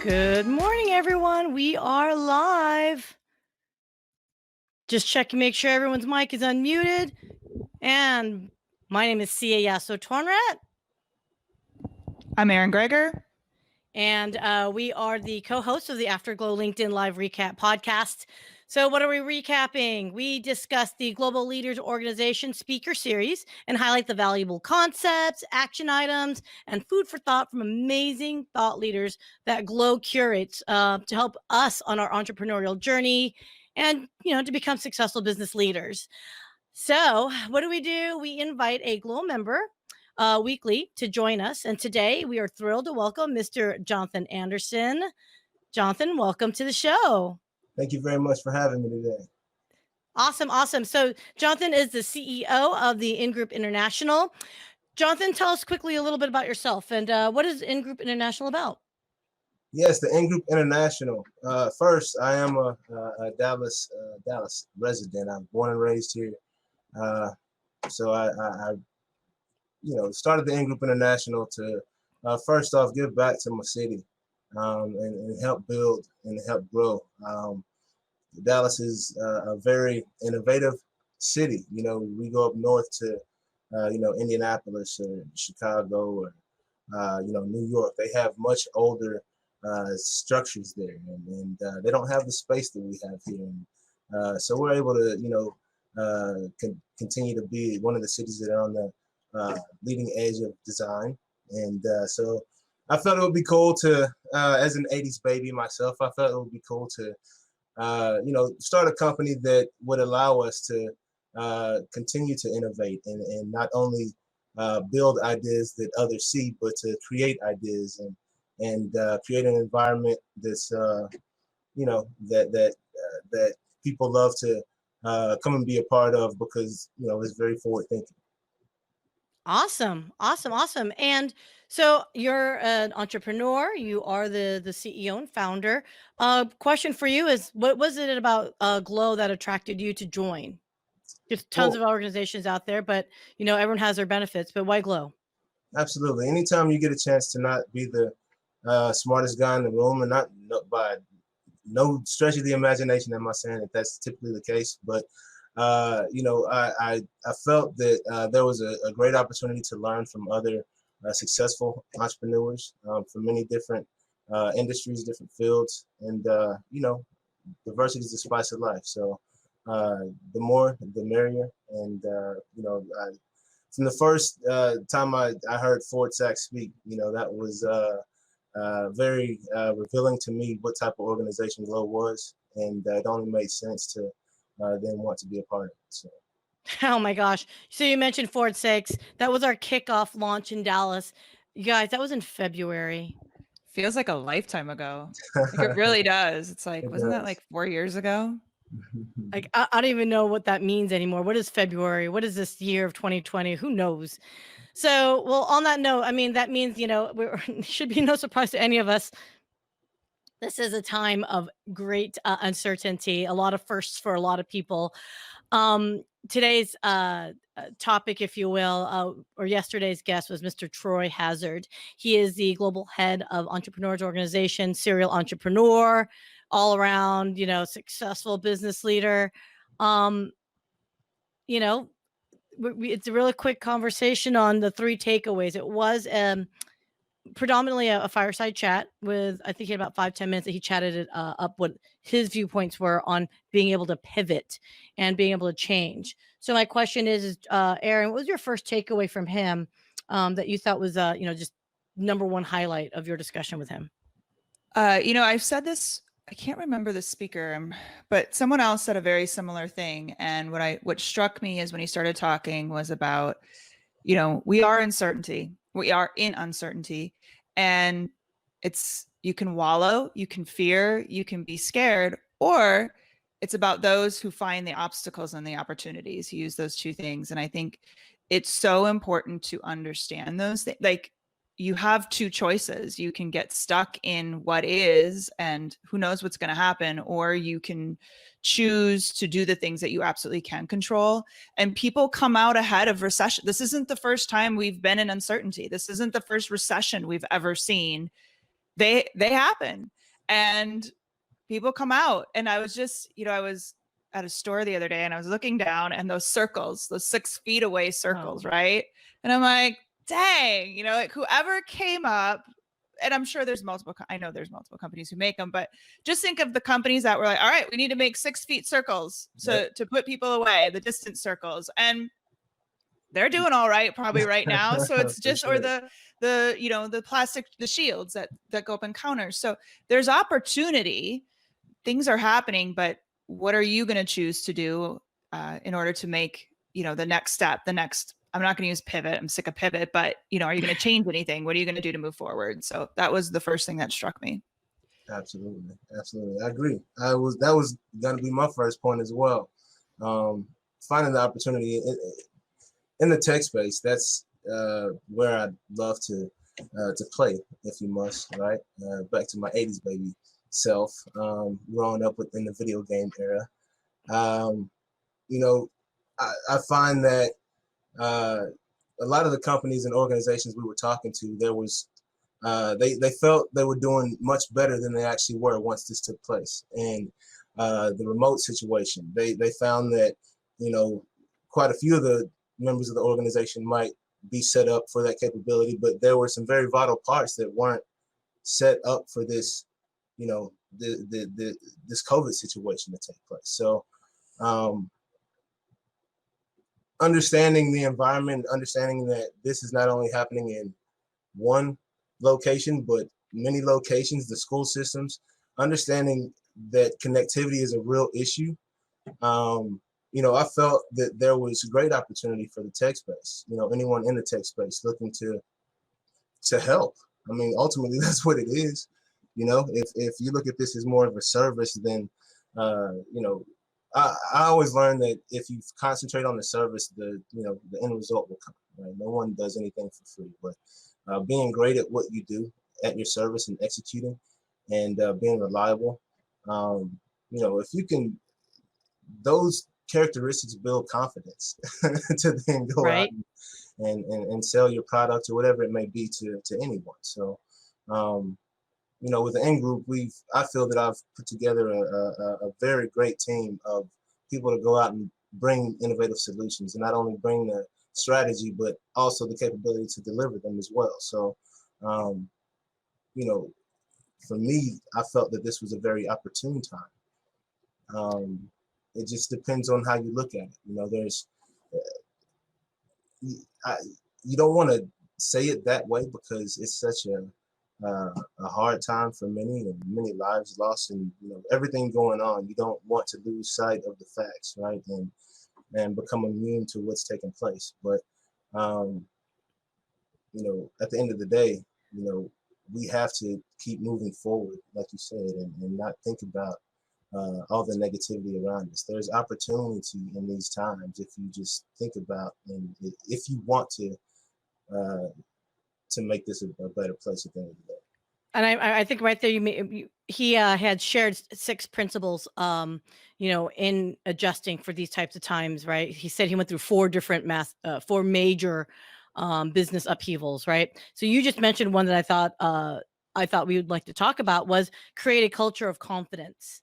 Good morning, everyone. We are live. Just checking, make sure everyone's mic is unmuted. And my name is Syya Yasotornrat. I'm Erin Gregor. And we are the co-hosts of the Afterglow LinkedIn Live Recap podcast. So what are we recapping? We discuss the Global Leaders Organization Speaker Series and highlight the valuable concepts, action items, and food for thought from amazing thought leaders that GLO curates to help us on our entrepreneurial journey and, to become successful business leaders. So what do? We invite a GLO member weekly to join us. And today we are thrilled to welcome Mr. Jonathan Anderson. Jonathan, welcome to the show. Thank you very much for having me today. Awesome. So Jonathan is the CEO of the In-Group International. Jonathan, tell us quickly a little bit about yourself and what is In-Group International about? Yes, the In-Group International. First, I am a Dallas resident. I'm born and raised here. So I started the In-Group International to first off give back to my city and help build and help grow. Dallas is a very innovative city. We go up north to Indianapolis or Chicago or New York. They have much older structures there, and they don't have the space that we have here. And, so we're able to continue to be one of the cities that are on the leading edge of design. And so I felt it would be cool to, as an 80s baby myself, I felt it would be cool to, start a company that would allow us to continue to innovate and not only build ideas that others see, but to create ideas and create an environment that's, that people love to come and be a part of because, it's very forward thinking. Awesome. And so you're an entrepreneur. You are the CEO and founder. Question for you is, what was it about GLO that attracted you to join? There's tons of organizations out there, but everyone has their benefits. But why GLO? Absolutely. Anytime you get a chance to not be the smartest guy in the room, and not by no stretch of the imagination, am I saying that that's typically the case, but I felt that there was a great opportunity to learn from other successful entrepreneurs from many different industries, different fields, and diversity is the spice of life. So the more, the merrier. And from the first time I heard Ford Sachs speak, that was very revealing to me what type of organization GLO was, and it only made sense to then want to be a part of it. So. Oh my gosh. So you mentioned Ford Sachs. That was our kickoff launch in Dallas. You guys, that was in February. Feels like a lifetime ago. Like it really does. It's like, wasn't that like 4 years ago? Like, I don't even know what that means anymore. What is February? What is this year of 2020? Who knows? So, well, on that note, I mean, that means, it should be no surprise to any of us. This is a time of great uncertainty, a lot of firsts for a lot of people. Today's topic, if you will, or yesterday's guest was Mr. Troy Hazard. He is the global head of Entrepreneurs Organization, serial entrepreneur, all around, successful business leader. It's a really quick conversation on the 3 takeaways. It was predominantly a fireside chat with, I think he had about 5-10 minutes that he chatted it up what his viewpoints were on being able to pivot and being able to change. So my question is Erin, what was your first takeaway from him that you thought was, just number one highlight of your discussion with him? I've said this, I can't remember the speaker, but someone else said a very similar thing. And what struck me is when he started talking was about, we are uncertainty. We are in uncertainty, and you can wallow, you can fear, you can be scared, or it's about those who find the obstacles and the opportunities. You use those 2 things. And I think it's so important to understand those things. Like, you have 2 choices. You can get stuck in what is, and who knows what's going to happen, or you can choose to do the things that you absolutely can control. And people come out ahead of recession. This isn't the first time we've been in uncertainty. This isn't the first recession we've ever seen. They happen. and people come out. And I was just, I was at a store the other day and I was looking down, and those circles, those 6 feet away circles, right? And I'm like, dang, like whoever came up, and I'm sure there's I know there's multiple companies who make them, but just think of the companies that were like, all right, we need to make 6 feet circles to put people away, the distance circles. And they're doing all right probably right now. So it's just, or the plastic, the shields that go up in counters. So there's opportunity, things are happening, but what are you going to choose to do in order to make, the next step, I'm not going to use pivot. I'm sick of pivot, but are you going to change anything? What are you going to do to move forward? So that was the first thing that struck me. Absolutely. I agree. That was going to be my first point as well. Finding the opportunity in the tech space, that's where I'd love to play, if you must, right? Back to my 80s baby self, growing up within the video game era. I find that a lot of the companies and organizations we were talking to, there was they felt they were doing much better than they actually were once this took place. And the remote situation, they found that quite a few of the members of the organization might be set up for that capability, but there were some very vital parts that weren't set up for this, this COVID situation to take place. So understanding the environment, understanding that this is not only happening in one location, but many locations, the school systems, understanding that connectivity is a real issue. I felt that there was great opportunity for the tech space, anyone in the tech space looking to help. I mean, ultimately, that's what it is. If you look at this as more of a service, then, I always learned that if you concentrate on the service, the end result will come. Right? No one does anything for free, but being great at what you do at your service and executing, and being reliable, if you can, those characteristics build confidence to then go out and sell your product or whatever it may be to anyone. So, with the N Group, I feel that I've put together a very great team of people to go out and bring innovative solutions, and not only bring the strategy, but also the capability to deliver them as well. So, for me, I felt that this was a very opportune time. It just depends on how you look at it. There's, you don't want to say it that way because it's such a hard time for many, and many lives lost, and everything going on. You don't want to lose sight of the facts, right? And become immune to what's taking place. But at the end of the day, we have to keep moving forward, like you said, and not think about all the negativity around us. There's opportunity in these times if you just think about, and if you want to make this a better place at the end of the day. And I think right there, he had shared 6 principles, in adjusting for these types of times, right? He said he went through 4 different 4 major business upheavals, right? So you just mentioned one that I thought we would like to talk about was create a culture of confidence.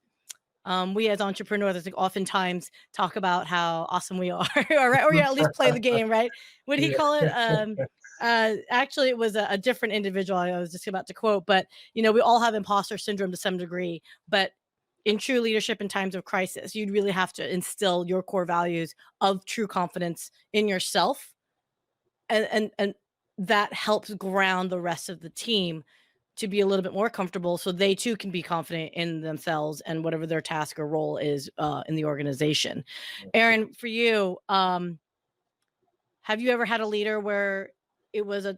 We as entrepreneurs, I think, oftentimes talk about how awesome we are, or at least play the game, right? What did he call it? Actually, it was a different individual I was just about to quote, but we all have imposter syndrome to some degree. But in true leadership in times of crisis, you'd really have to instill your core values of true confidence in yourself, and that helps ground the rest of the team to be a little bit more comfortable, so they too can be confident in themselves and whatever their task or role is in the organization. Erin, for you, have you ever had a leader where it was a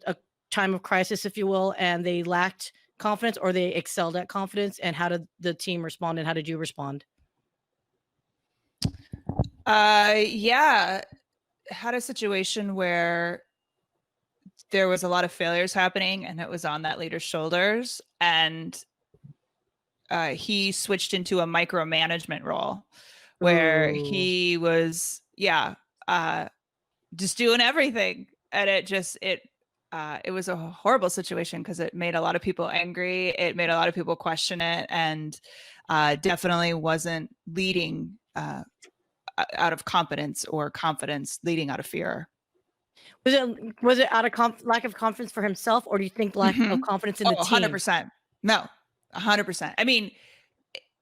time of crisis, if you will, and they lacked confidence, or they excelled at confidence? And how did the team respond, and how did you respond? Yeah, had a situation where there was a lot of failures happening, and it was on that leader's shoulders, and he switched into a micromanagement role where he was just doing everything, and it it was a horrible situation because it made a lot of people angry. It made a lot of people question it, and definitely wasn't leading out of competence or confidence, leading out of fear. Was it out of lack of confidence for himself, or do you think lack of confidence in the team? 100%. No, 100%. I mean,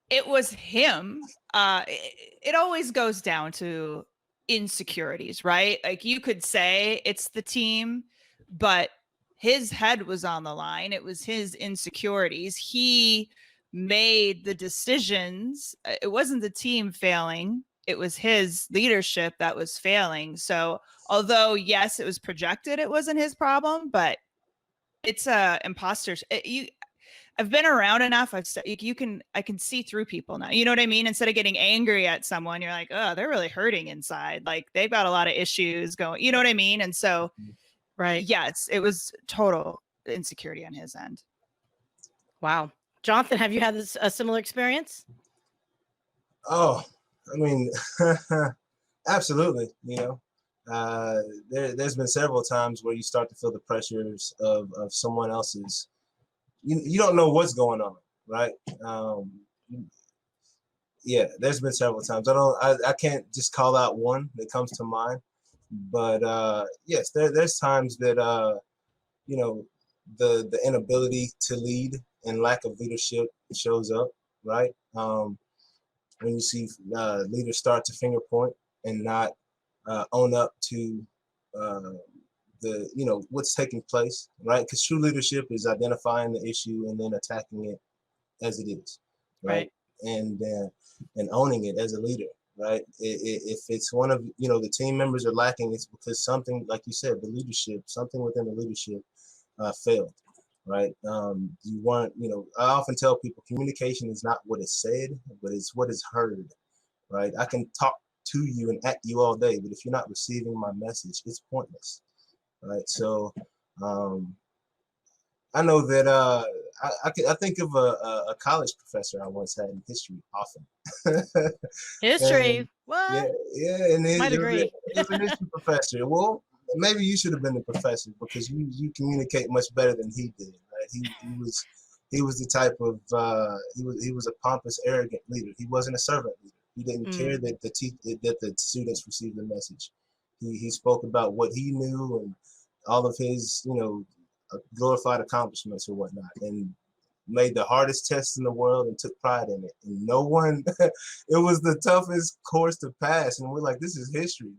it was him. It always goes down to insecurities, right? Like you could say it's the team, but his head was on the line. It was his insecurities. He made the decisions. It wasn't the team failing. It was his leadership that was failing. So although, yes, it was projected, it wasn't his problem, but it's imposters. I've been around enough. I can see through people now. You know what I mean? Instead of getting angry at someone, you're like, oh, they're really hurting inside. Like they've got a lot of issues going, you know what I mean? And so, right. yes, it was total insecurity on his end. Wow. Jonathan, have you had a similar experience? Oh, I mean, absolutely. You know, there's been several times where you start to feel the pressures of someone else's. You don't know what's going on, right? Yeah, there's been several times. I can't just call out one that comes to mind, but yes, there's times that you know, the inability to lead and lack of leadership shows up, right? When you see leaders start to finger point and not own up to what's taking place, right? Because true leadership is identifying the issue and then attacking it as it is, right? And owning it as a leader, right? If it's one of the team members are lacking, it's because something, like you said, something within the leadership failed, right? You weren't, I often tell people communication is not what is said, but it's what is heard, right? I can talk to you and at you all day, but if you're not receiving my message, it's pointless, right? So I know that I think of a college professor I once had in history often. History? And, what? Yeah, and My degree. It was a history professor. Well, maybe you should have been the professor because you communicate much better than he did, right? He was the type of he was a pompous, arrogant leader. He wasn't a servant leader. He didn't care that the students received the message. He spoke about what he knew and all of his glorified accomplishments or whatnot, and made the hardest test in the world and took pride in it. And no one, it was the toughest course to pass. And we're like, this is history.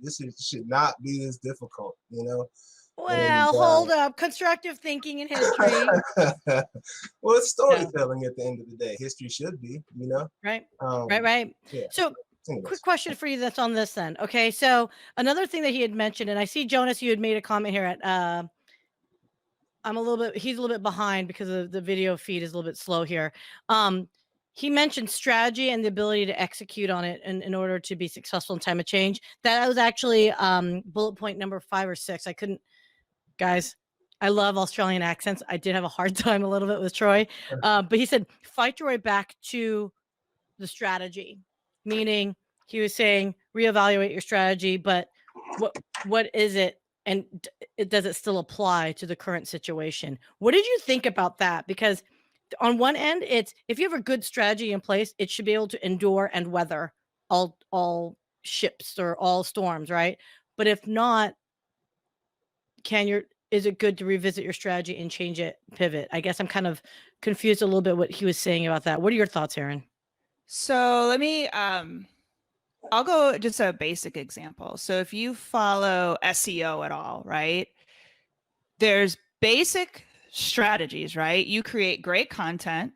Should not be this difficult, Well, hold up. Constructive thinking in history. Well, it's storytelling at the end of the day. History should be, Right. Right. Yeah. So quick question for you that's on this then. Okay. So another thing that he had mentioned, and I see Jonas, you had made a comment here at he's a little bit behind because of the video feed is a little bit slow here. He mentioned strategy and the ability to execute on it in order to be successful in time of change. That was actually bullet point number 5 or 6. Guys, I love Australian accents. I did have a hard time a little bit with Troy. But he said, fight your way back to the strategy, meaning he was saying reevaluate your strategy, but what is it? And does it still apply to the current situation? What did you think about that? Because on one end, it's if you have a good strategy in place, it should be able to endure and weather all ships or all storms, right? But if not, is it good to revisit your strategy and change it, pivot? I guess I'm kind of confused a little bit what he was saying about that. What are your thoughts, Erin? So let me I'll go just a basic example. So if you follow SEO at all, right? There's basic strategies, right? You create great content,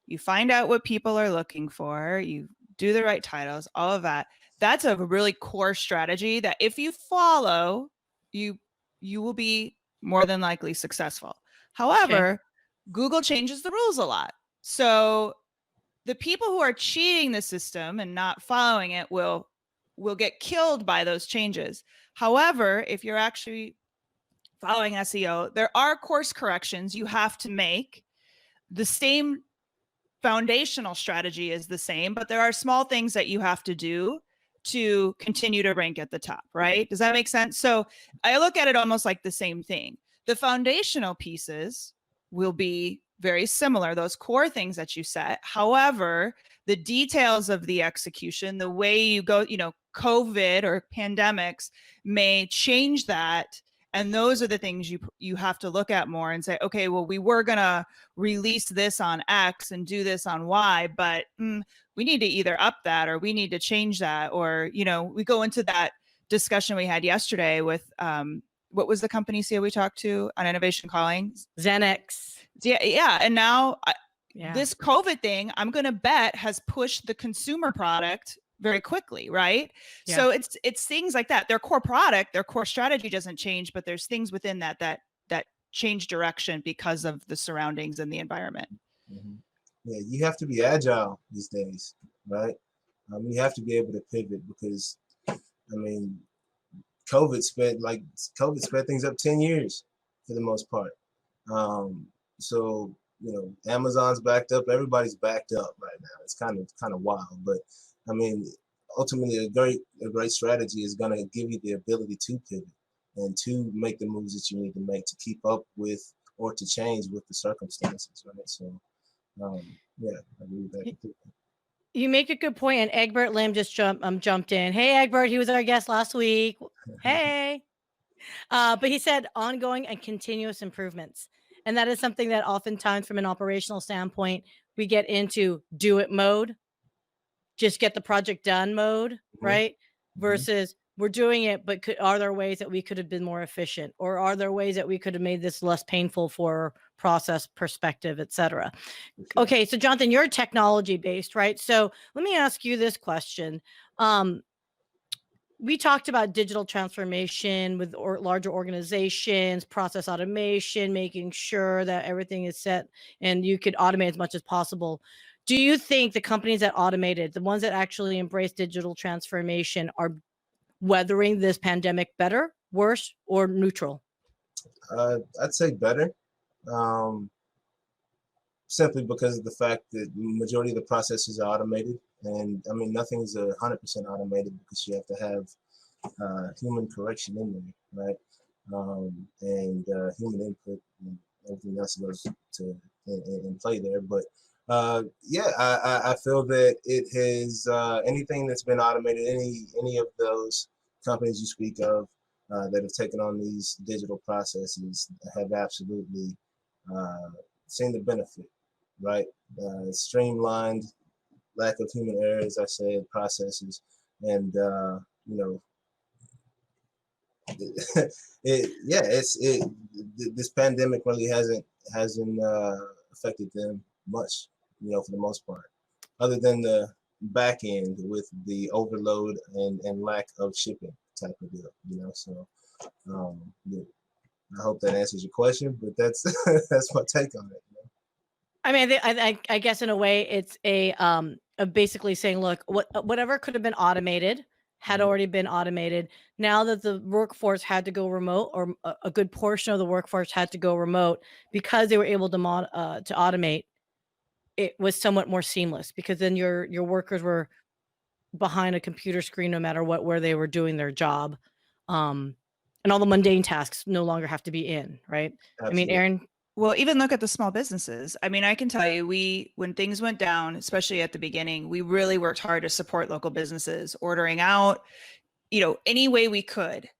you find out what people are looking for, you do the right titles, all of that. That's a really core strategy that if you follow, you will be more than likely successful. However, Google changes the rules a lot. So the people who are cheating the system and not following it will get killed by those changes. However, if you're actually following SEO, there are course corrections you have to make. The same foundational strategy is the same, but there are small things that you have to do to continue to rank at the top, right? Does that make sense? So I look at it almost like the same thing. the foundational pieces will be very similar, those core things that you set. However, the details of the execution, the way you go, COVID or pandemics may change that. And those are the things you have to look at more and say, okay, well, we were going to release this on X and do this on Y, but we need to either up that or we need to change that. Or, we go into that discussion we had yesterday with, what was the company, Syya, we talked to on Innovation Calling? Xanax. Yeah. And now this COVID thing, I'm going to bet, has pushed the consumer product very quickly, right? Yeah. So it's things like that. Their core product, their core strategy doesn't change, but there's things within that change direction because of the surroundings and the environment. Mm-hmm. Yeah, you have to be agile these days, right? You have to be able to pivot because, COVID sped things up 10 years for the most part. So Amazon's backed up. Everybody's backed up right now. It's kind of wild, but ultimately a great strategy is going to give you the ability to pivot and to make the moves that you need to make to keep up with or to change with the circumstances, right? So, yeah, I agree with that completely. You make a good point, and Egbert Lim just jumped in. Hey, Egbert, he was our guest last week. Hey. But he said ongoing and continuous improvements. And that is something that oftentimes from an operational standpoint, we get into do it mode, just get the project done mode, right? Versus we're doing it, but are there ways that we could have been more efficient? Or are there ways that we could have made this less painful for process perspective, et cetera? Okay, so Jonathan, you're technology based, right? So let me ask you this question. We talked about digital transformation with larger organizations, process automation, making sure that everything is set and you could automate as much as possible. Do you think the companies that automated, the ones that actually embrace digital transformation, are weathering this pandemic better, worse, or neutral? I'd say better, simply because of the fact that the majority of the processes are automated. And nothing's 100% automated because you have to have human correction in there, right? And human input and everything else goes in play there. But yeah, I feel that it has anything that's been automated, any of those companies you speak of that have taken on these digital processes have absolutely seen the benefit, right? Streamlined, lack of human error, as I said, processes, and this pandemic really hasn't affected them much, for the most part, other than the back end with the overload and lack of shipping type of deal, so yeah. I hope that answers your question, but that's that's my take on it. I guess in a way it's a basically saying, look, whatever could have been automated had already been automated. Now that the workforce had to go remote, or a good portion of the workforce had to go remote, because they were able to automate, it was somewhat more seamless, because then your workers were behind a computer screen no matter where they were doing their job, and all the mundane tasks no longer have to be in, right? Absolutely. Erin. Well, even look at the small businesses. I can tell you, when things went down, especially at the beginning, we really worked hard to support local businesses, ordering out, any way we could.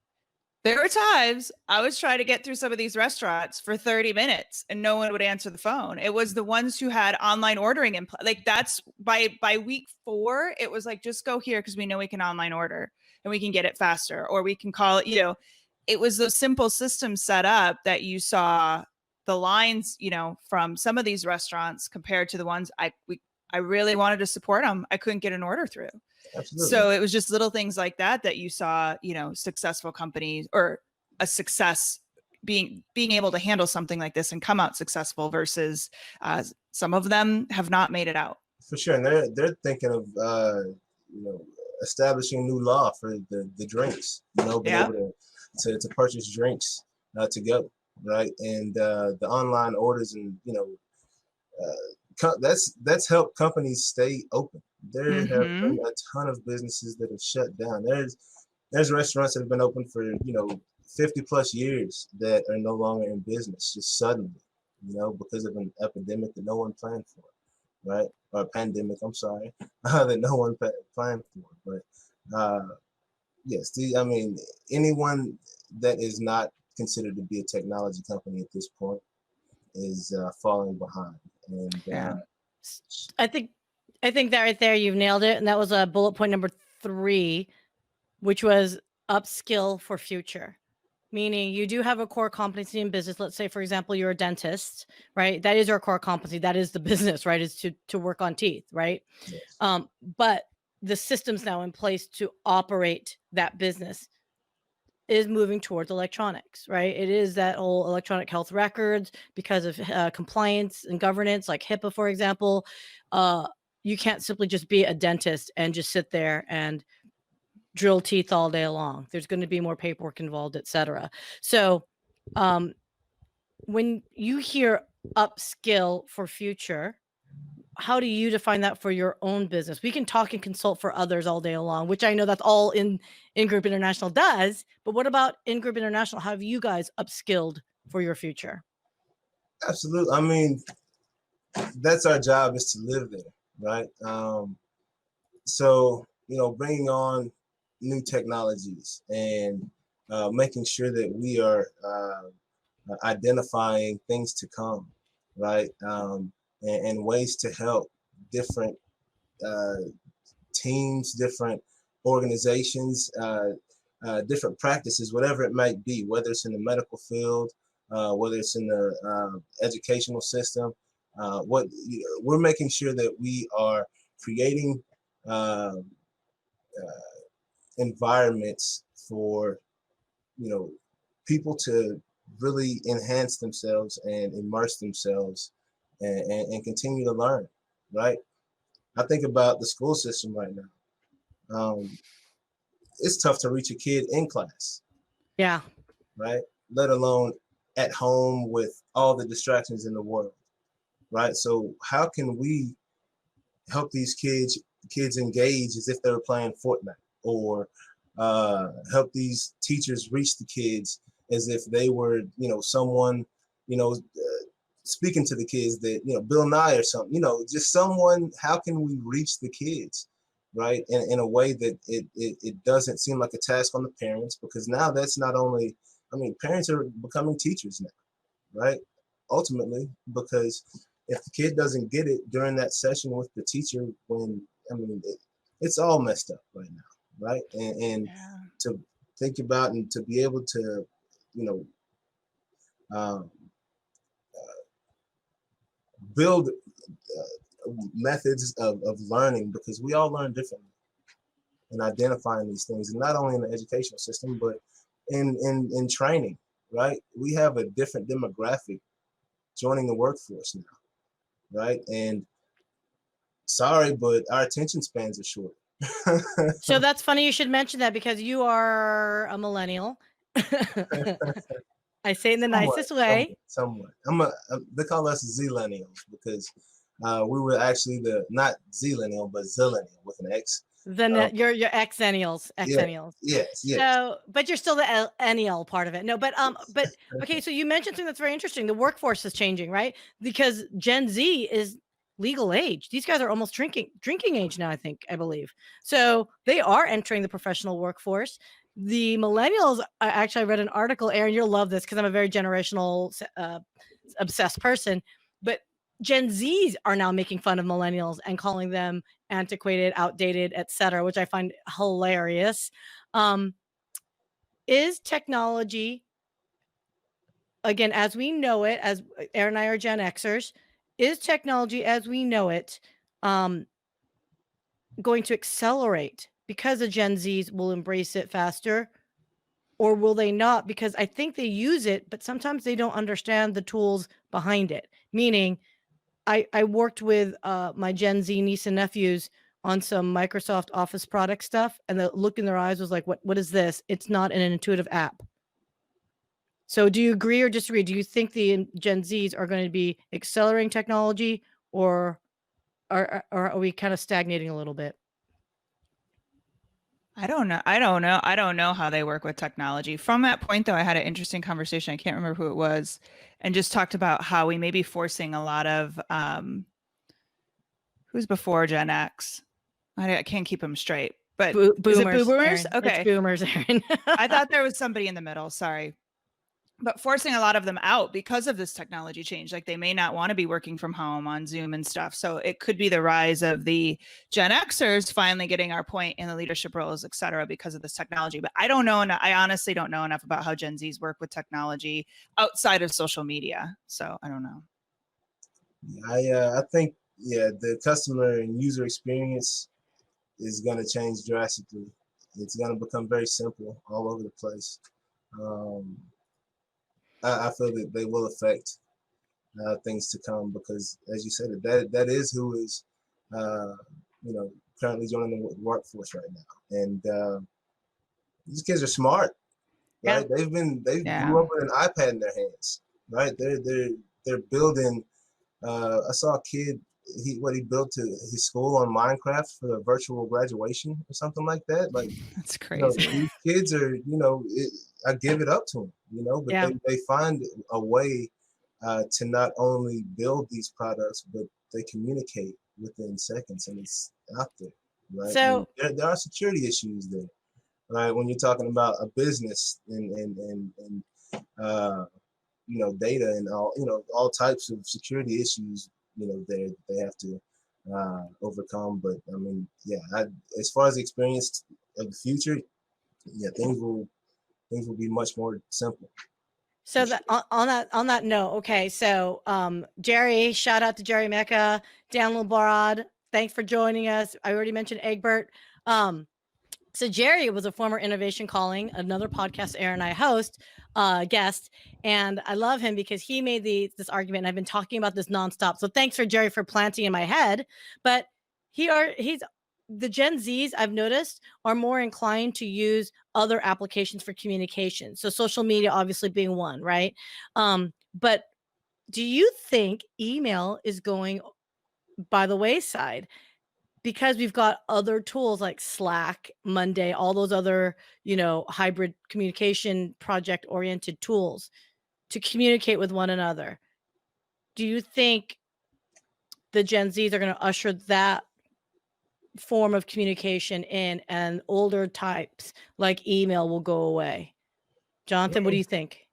There were times I was trying to get through some of these restaurants for 30 minutes and no one would answer the phone. It was the ones who had online ordering in like that's by week 4, it was like, just go here because we know we can online order and we can get it faster, or we can call it, it was those simple systems set up that you saw the lines, from some of these restaurants compared to the ones I really wanted to support them. I couldn't get an order through. Absolutely. So it was just little things like that you saw, successful companies, or a success being able to handle something like this and come out successful, versus some of them have not made it out. For sure. And they're thinking of, establishing new law for the drinks, being able to purchase drinks to go. Right. And the online orders, and that's helped companies stay open. There have been a ton of businesses that have shut down. There's restaurants that have been open for 50 plus years that are no longer in business just suddenly, because of an epidemic that no one planned for, right? Or a pandemic, I'm sorry, that no one planned for. But yes, anyone that is not considered to be a technology company at this point is falling behind. And I think that right there, you've nailed it. And that was bullet point number 3, which was upskill for future. Meaning you do have a core competency in business. Let's say, for example, you're a dentist, right? That is our core competency. That is the business, right? Is to work on teeth, right? yes. But the systems now in place to operate that business is moving towards electronics, right? It is that whole electronic health records because of compliance and governance, like HIPAA, for example. You can't simply just be a dentist and just sit there and drill teeth all day long. There's going to be more paperwork involved, et cetera. So when you hear upskill for future, how do you define that for your own business? We can talk and consult for others all day long, which I know that's all in Group International does. But what about in Group International? How have you guys upskilled for your future? Absolutely. I mean, that's our job, is to live there, right? So, bringing on new technologies and making sure that we are identifying things to come, right? And ways to help different teams, different organizations, different practices, whatever it might be, whether it's in the medical field, whether it's in the educational system. We're making sure that we are creating environments for people to really enhance themselves and immerse themselves and continue to learn, right? I think about the school system right now. It's tough to reach a kid in class. Yeah. Right? Let alone at home with all the distractions in the world, right? So how can we help these kids engage as if they were playing Fortnite, or help these teachers reach the kids as if they were, someone, speaking to the kids that, Bill Nye or something, just someone. How can we reach the kids, right? In a way that it doesn't seem like a task on the parents, because now that's not only, parents are becoming teachers now, right? Ultimately, because if the kid doesn't get it during that session with the teacher, it's all messed up right now, right? And Yeah. to think about and to be able to, build methods of learning, because we all learn differently, and identifying these things, and not only in the educational system, but in training, right? We have a different demographic joining the workforce now, right? And sorry, but our attention spans are short. So that's funny you should mention that, because you are a millennial. I say it in the nicest way. Somewhat. They call us Zillennials because we were actually not Zillennial, but Zillennial with an X. Then you're Xennials. Yes. So, but you're still the ennial part of it. No, but okay. So you mentioned something that's very interesting. The workforce is changing, right? Because Gen Z is legal age. These guys are almost drinking age now, I believe. So they are entering the professional workforce. The millennials, actually, I read an article, Erin, you'll love this because I'm a very generational obsessed person, but Gen Zs are now making fun of millennials and calling them antiquated, outdated, etc., which I find hilarious. Is technology, again, as we know it, as Erin and I are Gen Xers, is technology as we know it going to accelerate because the Gen Zs will embrace it faster, or will they not? Because I think they use it, but sometimes they don't understand the tools behind it. Meaning, I worked with my Gen Z niece and nephews on some Microsoft Office product stuff, and the look in their eyes was like, what is this? It's not an intuitive app. So do you agree or disagree? Do you think the Gen Zs are going to be accelerating technology, or are we kind of stagnating a little bit? I don't know. I don't know. I don't know how they work with technology. From that point, though, I had an interesting conversation. I can't remember who it was, and just talked about how we may be forcing a lot of who's before Gen X. I can't keep them straight. But is it boomers? Erin. Okay, It's boomers, Erin. I thought there was somebody in the middle. Sorry. But forcing a lot of them out because of this technology change. Like they may not want to be working from home on Zoom and stuff. So it could be the rise of the Gen Xers finally getting our point in the leadership roles, et cetera, because of this technology. But I don't know. And I honestly don't know enough about how Gen Zs work with technology outside of social media. So I don't know. I think, yeah, the customer and user experience is going to change drastically. It's going to become very simple all over the place. I feel that they will affect things to come because, as you said, that is who is, currently joining the workforce right now. And these kids are smart, right? Yeah. They grew up with an iPad in their hands, right? They're building. I saw a kid. He built his school on Minecraft for a virtual graduation or something like that. Like that's crazy. These kids are, I give it up to them, but they find a way to not only build these products, but they communicate within seconds, and it's out there, right? So there are security issues there, right? When you're talking about a business and data and all types of security issues, they have to overcome. But I mean, as far as the experience of the future, things will be much more simple. So that on that note, okay. So Jerry, shout out to Jerry Mecca, Dan Labarad, thanks for joining us. I already mentioned Egbert. So Jerry was a former Innovation Calling, another podcast Erin and I host, guest, and I love him because he made this argument. And I've been talking about this nonstop. So thanks for Jerry for planting in my head. But he's the Gen Zs I've noticed are more inclined to use other applications for communication. So social media obviously being one, right? But do you think email is going by the wayside? Because we've got other tools like Slack, Monday, all those other, hybrid communication project oriented tools to communicate with one another. Do you think the Gen Zs are going to usher that form of communication in and older types like email will go away? Jonathan, what do you think?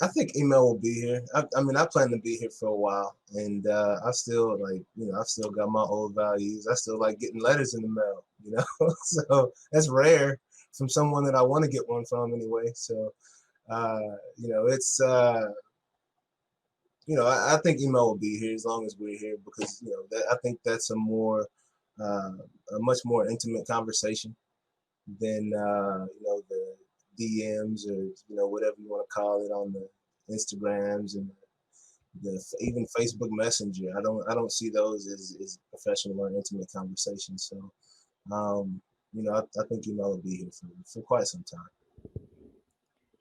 I think email will be here. I mean, I plan to be here for a while, and I still I've still got my old values. I still like getting letters in the mail, so that's rare from someone that I want to get one from anyway. So, it's, I think email will be here as long as we're here because, I think that's a much more intimate conversation than, the DMs or whatever you want to call it on the Instagrams and even Facebook Messenger. I don't see those as professional or intimate conversations. So I think email will be here for quite some time.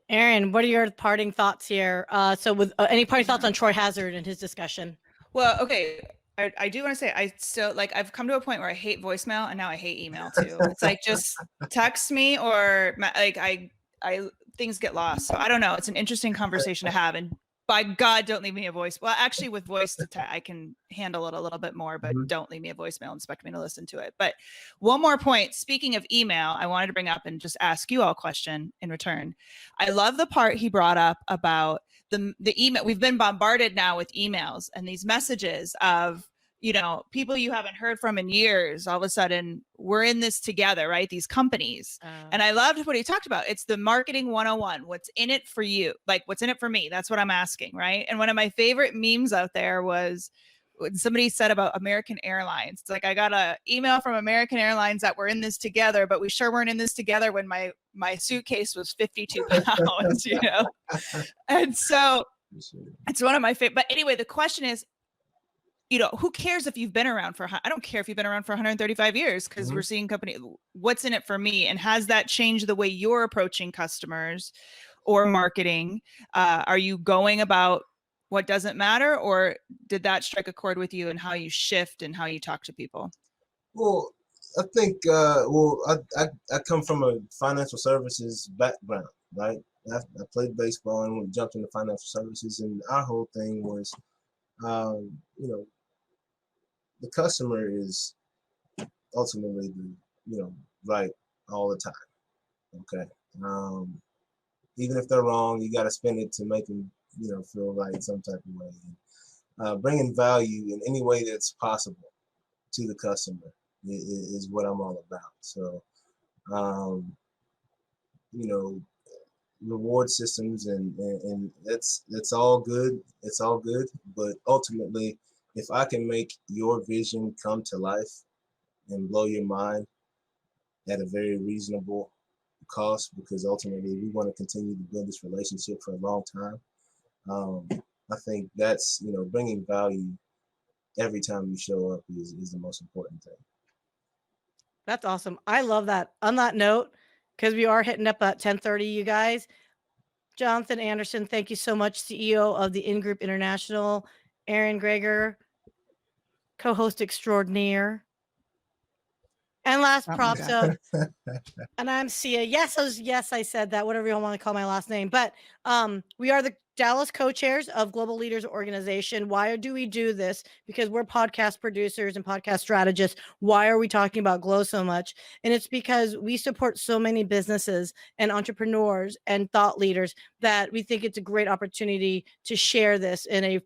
Erin, what are your parting thoughts here? So with any parting thoughts on Troy Hazard and his discussion? Well, okay. I do want to say I still I've come to a point where I hate voicemail and now I hate email too. It's like just text me or I things get lost. So I don't know. It's an interesting conversation to have. And by God, don't leave me a voice. Well, actually with voice I can handle it a little bit more, but don't leave me a voicemail and expect me to listen to it. But one more point, speaking of email, I wanted to bring up and just ask you all a question in return. I love the part he brought up about the email. We've been bombarded now with emails and these messages of, people you haven't heard from in years. All of a sudden we're in this together, right? These companies. And I loved what he talked about. It's the marketing 101. What's in it for you? Like what's in it for me? That's what I'm asking. Right. And one of my favorite memes out there was when somebody said about American Airlines. It's like, I got an email from American Airlines that we're in this together, but we sure weren't in this together when my suitcase was 52 pounds, And so it's one of my favorite. But anyway, the question is, who cares if you've been around I don't care if you've been around for 135 years because we're seeing what's in it for me? And has that changed the way you're approaching customers or marketing? Are you going about what doesn't matter, or did that strike a chord with you and how you shift and how you talk to people? Well, I think, I come from a financial services background, right? I played baseball and jumped into financial services, and our whole thing was, you know, the customer is ultimately the, right all the time. Okay. Even if they're wrong, you got to spend it to make them, feel right some type of way. Bringing value in any way that's possible to the customer is what I'm all about. So, you know, reward systems and that's all good. It's all good. But ultimately, if I can make your vision come to life and blow your mind at a very reasonable cost, because ultimately we want to continue to build this relationship for a long time. I think that's, bringing value every time you show up is the most important thing. That's awesome. I love that. On that note, because we are hitting up at 10:30, you guys. Jonathan Anderson, thank you so much, CEO of the In Group International. Erin, Gregor, co-host extraordinaire. And last Oh my props God. of, and I'm Syya. Yes, I said that, whatever you want to call my last name. But we are the Dallas co-chairs of Global Leaders Organization. Why do we do this? Because we're podcast producers and podcast strategists. Why are we talking about GLO so much? And it's because we support so many businesses and entrepreneurs and thought leaders that we think it's a great opportunity to share this in a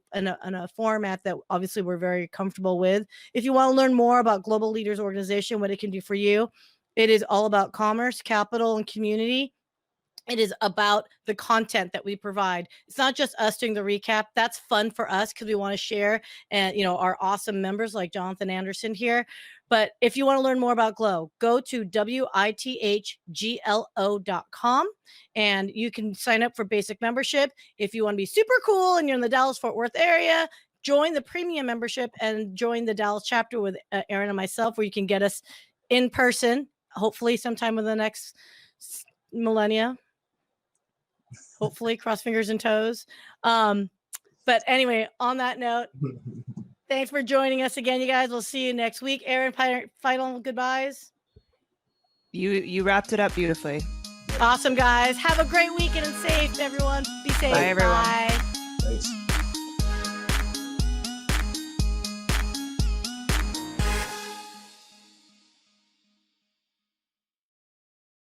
format that obviously we're very comfortable with. If you want to learn more about Global Leaders Organization, what it can do for you, it is all about commerce, capital, and community. It is about the content that we provide. It's not just us doing the recap. That's fun for us because we want to share and our awesome members like Jonathan Anderson here. But if you want to learn more about GLO, go to withglo.com and you can sign up for basic membership. If you want to be super cool and you're in the Dallas-Fort Worth area, join the premium membership and join the Dallas chapter with Erin and myself, where you can get us in person, hopefully sometime in the next millennia. Hopefully, cross fingers and toes. But anyway, on that note, thanks for joining us again, you guys. We'll see you next week. Erin, final goodbyes. You wrapped it up beautifully. Awesome, guys. Have a great weekend and safe, everyone. Be safe. Bye, everyone. Bye.